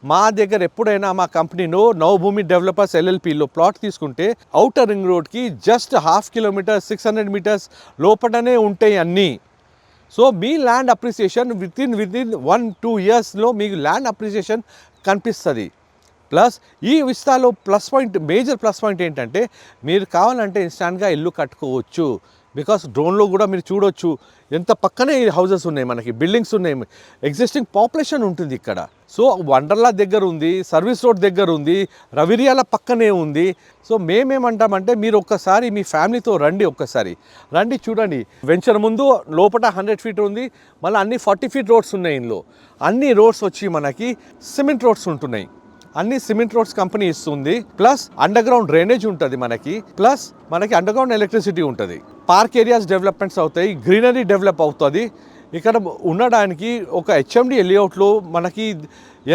మా దగ్గర ఎప్పుడైనా మా కంపెనీలో నవభూమి డెవలపర్స్ ఎల్ఎల్పిలో ప్లాట్ తీసుకుంటే ఔటర్ రింగ్ రోడ్కి జస్ట్ 1/2 కిలోమీటర్ 600 మీటర్స్ లోపలనే ఉంటాయి అన్నీ. సో మీ ల్యాండ్ అప్రిసియేషన్ వితిన్ 1-2 ఇయర్స్లో మీకు ల్యాండ్ అప్రిసియేషన్ కనిపిస్తుంది. ప్లస్ ఈ విస్తాలో మేజర్ ప్లస్ పాయింట్ ఏంటంటే మీరు కావాలంటే ఇన్స్టాంట్గా ఇల్లు కట్టుకోవచ్చు. బికాస్ డ్రోన్లో కూడా మీరు చూడొచ్చు ఎంత పక్కనే హౌసెస్ ఉన్నాయి, మనకి బిల్డింగ్స్ ఉన్నాయి, ఎగ్జిస్టింగ్ పాపులేషన్ ఉంటుంది ఇక్కడ. సో వండర్లా దగ్గర ఉంది, సర్వీస్ రోడ్ దగ్గర ఉంది, రవిరియాల పక్కనే ఉంది. సో మేమేమంటామంటే మీరు ఒక్కసారి మీ ఫ్యామిలీతో రండి చూడండి. వెంచర్ ముందు లోపల 100 ఫీట్ ఉంది, మళ్ళీ అన్ని 40 ఫీట్ రోడ్స్ ఉన్నాయి. ఇందులో అన్ని రోడ్స్ వచ్చి మనకి సిమెంట్ రోడ్స్ ఉంటున్నాయి. అన్ని సిమెంట్ రోడ్స్ కంపెనీ ఇస్తుంది. ప్లస్ అండర్ గ్రౌండ్ డ్రైనేజ్ ఉంటుంది మనకి, ప్లస్ మనకి అండర్ గ్రౌండ్ ఎలక్ట్రిసిటీ ఉంటుంది. పార్క్ ఏరియాస్ డెవలప్మెంట్స్ అవుతాయి, గ్రీనరీ డెవలప్ అవుతుంది. ఇక్కడ ఉండడానికి ఒక హెచ్ఎండి లేఅవుట్లో మనకి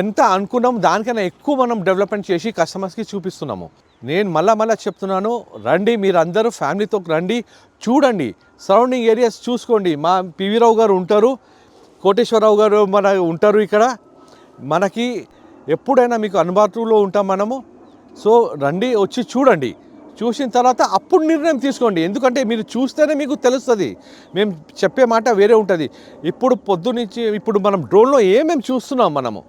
ఎంత అనుకున్నాం దానికన్నా ఎక్కువ మనం డెవలప్మెంట్ చేసి కస్టమర్స్కి చూపిస్తున్నాము. నేను మళ్ళా చెప్తున్నాను, రండి మీరు అందరూ ఫ్యామిలీతో రండి, చూడండి, సరౌండింగ్ ఏరియాస్ చూసుకోండి. మా పివి రావు గారు ఉంటారు, కోటేశ్వరరావు గారు ఉంటారు ఇక్కడ. మనకి ఎప్పుడైనా మీకు అందుబాటులో ఉంటాం మనము. సో రండి, వచ్చి చూడండి, చూసిన తర్వాత అప్పుడు నిర్ణయం తీసుకోండి. ఎందుకంటే మీరు చూస్తేనే మీకు తెలుస్తుంది. మేము చెప్పే మాట వేరే ఉంటుంది. ఇప్పుడు మనం డ్రోన్లో ఏమేమి చూస్తున్నాం మనము,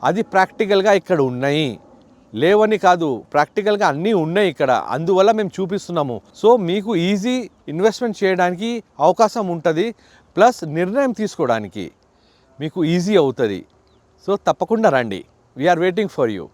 అది ప్రాక్టికల్గా ఇక్కడ ఉన్నాయి, లేవని కాదు, ప్రాక్టికల్గా అన్నీ ఉన్నాయి ఇక్కడ. అందువల్ల మేము చూపిస్తున్నాము. సో మీకు ఈజీ ఇన్వెస్ట్మెంట్ చేయడానికి అవకాశం ఉంటుంది, ప్లస్ నిర్ణయం తీసుకోవడానికి మీకు ఈజీ అవుతుంది. సో తప్పకుండా రండి. We are waiting for you.